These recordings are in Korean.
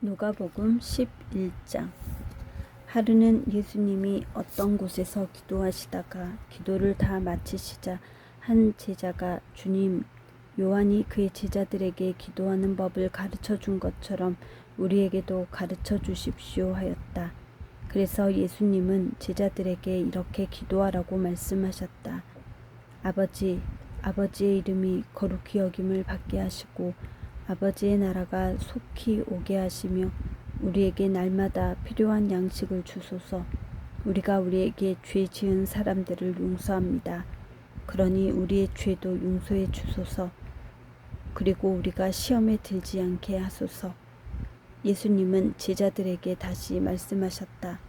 누가복음 11장. 하루는 예수님이 어떤 곳에서 기도하시다가 기도를 다 마치시자 한 제자가 주님, 요한이 그의 제자들에게 기도하는 법을 가르쳐 준 것처럼 우리에게도 가르쳐 주십시오 하였다. 그래서 예수님은 제자들에게 이렇게 기도하라고 말씀하셨다. 아버지의 이름이 거룩히 여김을 받게 하시고 아버지의 나라가 속히 오게 하시며 우리에게 날마다 필요한 양식을 주소서. 우리가 우리에게 죄 지은 사람들을 용서합니다. 그러니 우리의 죄도 용서해 주소서. 그리고 우리가 시험에 들지 않게 하소서. 예수님은 제자들에게 다시 말씀하셨다.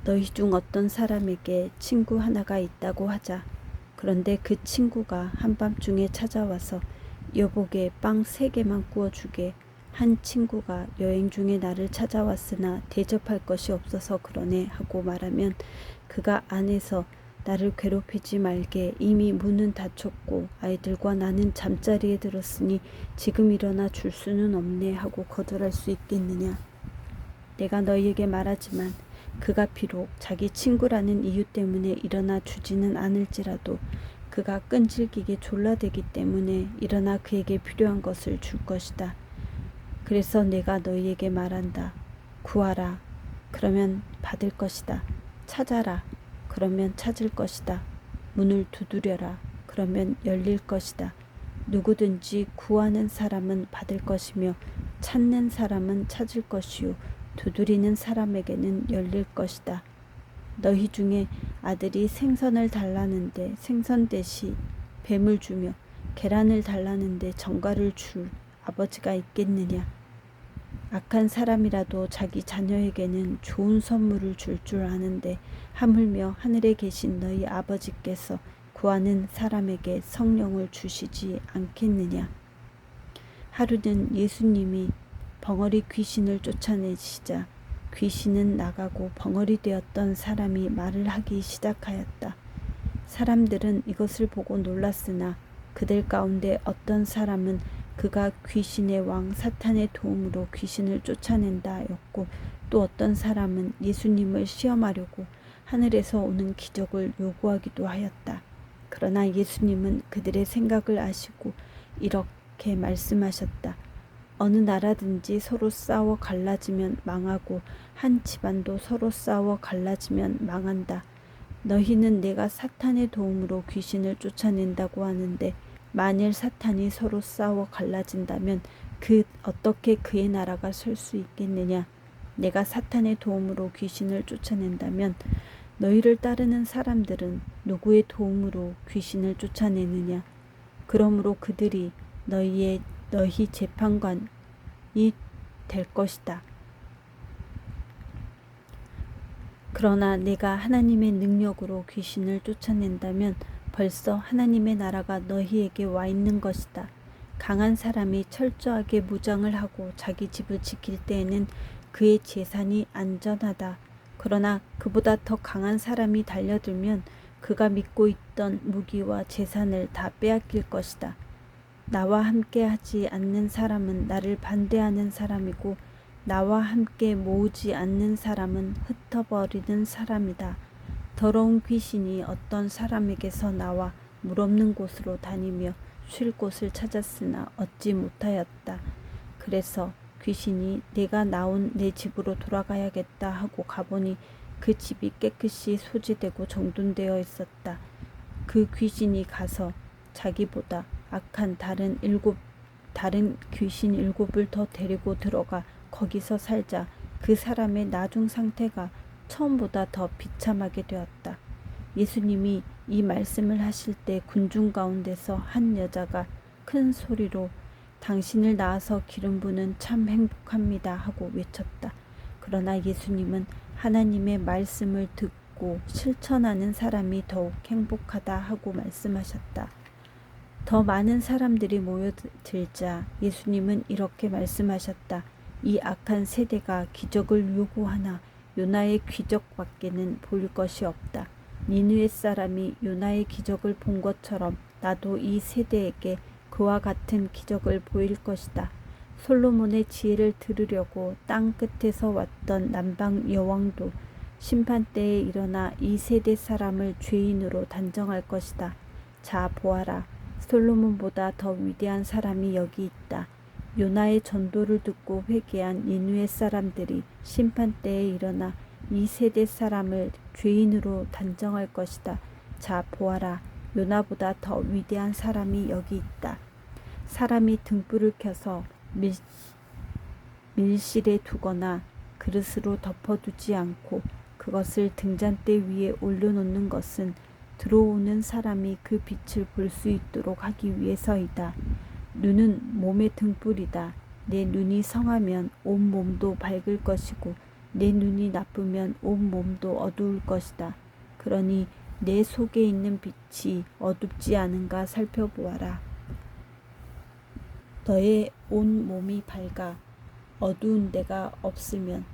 너희 중 어떤 사람에게 친구 하나가 있다고 하자. 그런데 그 친구가 한밤중에 찾아와서 여보게 빵 3개만 구워주게. 한 친구가 여행 중에 나를 찾아왔으나 대접할 것이 없어서 그러네 하고 말하면 그가 안에서 나를 괴롭히지 말게, 이미 문은 닫혔고 아이들과 나는 잠자리에 들었으니 지금 일어나 줄 수는 없네 하고 거절할 수 있겠느냐. 내가 너희에게 말하지만 그가 비록 자기 친구라는 이유 때문에 일어나 주지는 않을지라도 그가 끈질기게 졸라대기 때문에 일어나 그에게 필요한 것을 줄 것이다. 그래서 내가 너희에게 말한다. 구하라. 그러면 받을 것이다. 찾아라. 그러면 찾을 것이다. 문을 두드려라. 그러면 열릴 것이다. 누구든지 구하는 사람은 받을 것이며 찾는 사람은 찾을 것이요 두드리는 사람에게는 열릴 것이다. 너희 중에 아들이 생선을 달라는데 생선 대신 뱀을 주며 계란을 달라는데 정갈을 줄 아버지가 있겠느냐. 악한 사람이라도 자기 자녀에게는 좋은 선물을 줄 줄 아는데 하물며 하늘에 계신 너희 아버지께서 구하는 사람에게 성령을 주시지 않겠느냐. 하루는 예수님이 벙어리 귀신을 쫓아내시자 귀신은 나가고 벙어리 되었던 사람이 말을 하기 시작하였다. 사람들은 이것을 보고 놀랐으나 그들 가운데 어떤 사람은 그가 귀신의 왕 사탄의 도움으로 귀신을 쫓아낸다 하였고, 또 어떤 사람은 예수님을 시험하려고 하늘에서 오는 기적을 요구하기도 하였다. 그러나 예수님은 그들의 생각을 아시고 이렇게 말씀하셨다. 어느 나라든지 서로 싸워 갈라지면 망하고 한 집안도 서로 싸워 갈라지면 망한다. 너희는 내가 사탄의 도움으로 귀신을 쫓아낸다고 하는데 만일 사탄이 서로 싸워 갈라진다면 어떻게 그의 나라가 설 수 있겠느냐. 내가 사탄의 도움으로 귀신을 쫓아낸다면 너희를 따르는 사람들은 누구의 도움으로 귀신을 쫓아내느냐. 그러므로 그들이 너희 재판관이 될 것이다. 그러나 내가 하나님의 능력으로 귀신을 쫓아낸다면 벌써 하나님의 나라가 너희에게 와 있는 것이다. 강한 사람이 철저하게 무장을 하고 자기 집을 지킬 때에는 그의 재산이 안전하다. 그러나 그보다 더 강한 사람이 달려들면 그가 믿고 있던 무기와 재산을 다 빼앗길 것이다. 나와 함께 하지 않는 사람은 나를 반대하는 사람이고 나와 함께 모으지 않는 사람은 흩어버리는 사람이다. 더러운 귀신이 어떤 사람에게서 나와 물 없는 곳으로 다니며 쉴 곳을 찾았으나 얻지 못하였다. 그래서 귀신이 내가 나온 내 집으로 돌아가야겠다 하고 가보니 그 집이 깨끗이 소지되고 정돈되어 있었다. 그 귀신이 가서 자기보다 악한 다른 귀신 7을 더 데리고 들어가 거기서 살자 그 사람의 나중 상태가 처음보다 더 비참하게 되었다. 예수님이 이 말씀을 하실 때 군중 가운데서 한 여자가 큰 소리로 당신을 낳아서 기름 부는 참 행복합니다 하고 외쳤다. 그러나 예수님은 하나님의 말씀을 듣고 실천하는 사람이 더욱 행복하다 하고 말씀하셨다. 더 많은 사람들이 모여들자 예수님은 이렇게 말씀하셨다. 이 악한 세대가 기적을 요구하나 요나의 기적밖에는 보일 것이 없다. 니느웨 사람이 요나의 기적을 본 것처럼 나도 이 세대에게 그와 같은 기적을 보일 것이다. 솔로몬의 지혜를 들으려고 땅 끝에서 왔던 남방 여왕도 심판때에 일어나 이 세대 사람을 죄인으로 단정할 것이다. 자, 보아라. 솔로몬보다 더 위대한 사람이 여기 있다. 요나의 전도를 듣고 회개한 니느웨 사람들이 심판때에 일어나 이 세대 사람을 죄인으로 단정할 것이다. 자, 보아라. 요나보다 더 위대한 사람이 여기 있다. 사람이 등불을 켜서 밀실에 두거나 그릇으로 덮어두지 않고 그것을 등잔대 위에 올려놓는 것은 들어오는 사람이 그 빛을 볼 수 있도록 하기 위해서이다. 눈은 몸의 등불이다. 내 눈이 성하면 온 몸도 밝을 것이고 내 눈이 나쁘면 온 몸도 어두울 것이다. 그러니 내 속에 있는 빛이 어둡지 않은가 살펴보아라. 너의 온 몸이 밝아 어두운 데가 없으면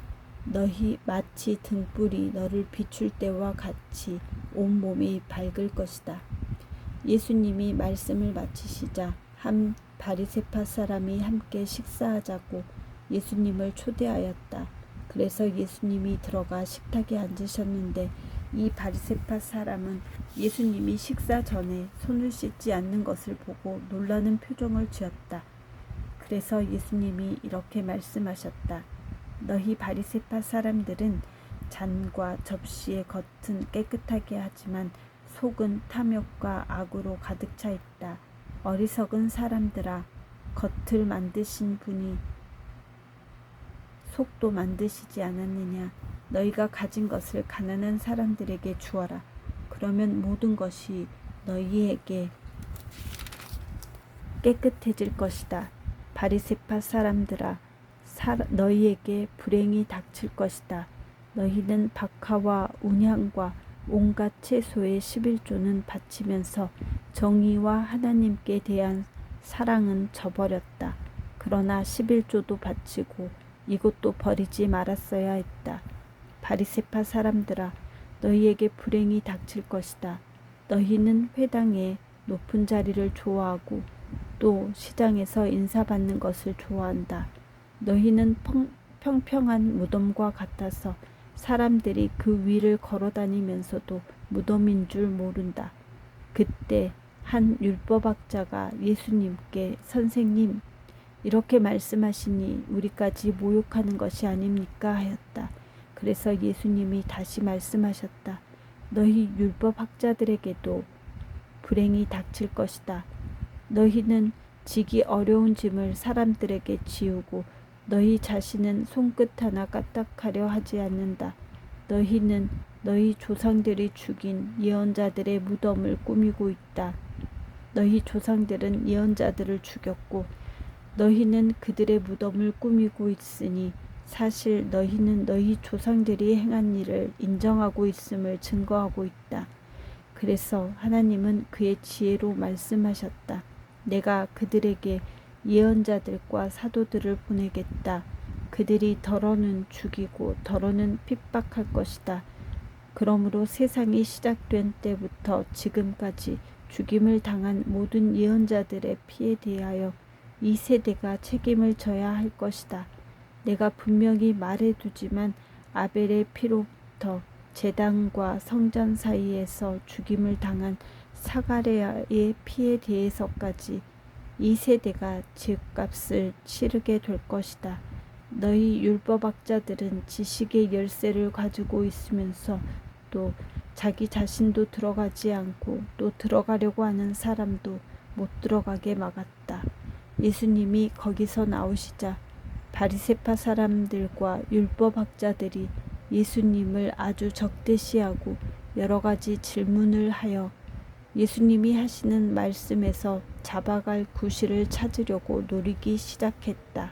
너희 마치 등불이 너를 비출 때와 같이 온 몸이 밝을 것이다. 예수님이 말씀을 마치시자 한 바리새파 사람이 함께 식사하자고 예수님을 초대하였다. 그래서 예수님이 들어가 식탁에 앉으셨는데 이 바리새파 사람은 예수님이 식사 전에 손을 씻지 않는 것을 보고 놀라는 표정을 지었다. 그래서 예수님이 이렇게 말씀하셨다. 너희 바리새파 사람들은 잔과 접시의 겉은 깨끗하게 하지만 속은 탐욕과 악으로 가득 차 있다. 어리석은 사람들아, 겉을 만드신 분이 속도 만드시지 않았느냐. 너희가 가진 것을 가난한 사람들에게 주어라. 그러면 모든 것이 너희에게 깨끗해질 것이다. 바리새파 사람들아, 너희에게 불행이 닥칠 것이다. 너희는 박하와 운향과 온갖 채소의 11조는 바치면서 정의와 하나님께 대한 사랑은 저버렸다. 그러나 11조도 바치고 이것도 버리지 말았어야 했다. 바리새파 사람들아, 너희에게 불행이 닥칠 것이다. 너희는 회당의 높은 자리를 좋아하고 또 시장에서 인사받는 것을 좋아한다. 너희는 평평한 무덤과 같아서 사람들이 그 위를 걸어다니면서도 무덤인 줄 모른다. 그때 한 율법학자가 예수님께 선생님, 이렇게 말씀하시니 우리까지 모욕하는 것이 아닙니까? 하였다. 그래서 예수님이 다시 말씀하셨다. 너희 율법학자들에게도 불행이 닥칠 것이다. 너희는 지기 어려운 짐을 사람들에게 지우고 너희 자신은 손끝 하나 까딱하려 하지 않는다. 너희는 너희 조상들이 죽인 예언자들의 무덤을 꾸미고 있다. 너희 조상들은 예언자들을 죽였고 너희는 그들의 무덤을 꾸미고 있으니 사실 너희는 너희 조상들이 행한 일을 인정하고 있음을 증거하고 있다. 그래서 하나님은 그의 지혜로 말씀하셨다. 내가 그들에게 예언자들과 사도들을 보내겠다. 그들이 더러는 죽이고 더러는 핍박할 것이다. 그러므로 세상이 시작된 때부터 지금까지 죽임을 당한 모든 예언자들의 피에 대하여 이 세대가 책임을 져야 할 것이다. 내가 분명히 말해두지만 아벨의 피로부터 제단과 성전 사이에서 죽임을 당한 사가랴의 피에 대해서까지 이 세대가 죄값을 치르게 될 것이다. 너희 율법학자들은 지식의 열쇠를 가지고 있으면서 또 자기 자신도 들어가지 않고 또 들어가려고 하는 사람도 못 들어가게 막았다. 예수님이 거기서 나오시자 바리새파 사람들과 율법학자들이 예수님을 아주 적대시하고 여러 가지 질문을 하여 예수님이 하시는 말씀에서 잡아갈 구실을 찾으려고 노리기 시작했다.